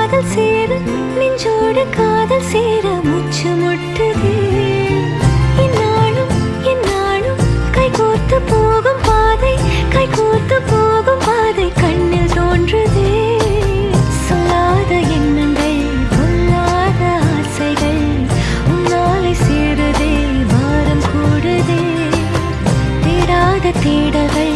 காதல் சேர நெஞ்சோடு காதல் சேர மூச்சு முட்டுதே என்னாலும் கைகோர்த்து போகும் பாதை கைகோர்த்து போகும் பாதை கண்ணில் தோன்றுதே சொல்லாத எண்ணங்கள் பொல்லாத ஆசைகள் உன்னாலை சேருதே வாரம் கூடுதே தேடாத தேடல்கள்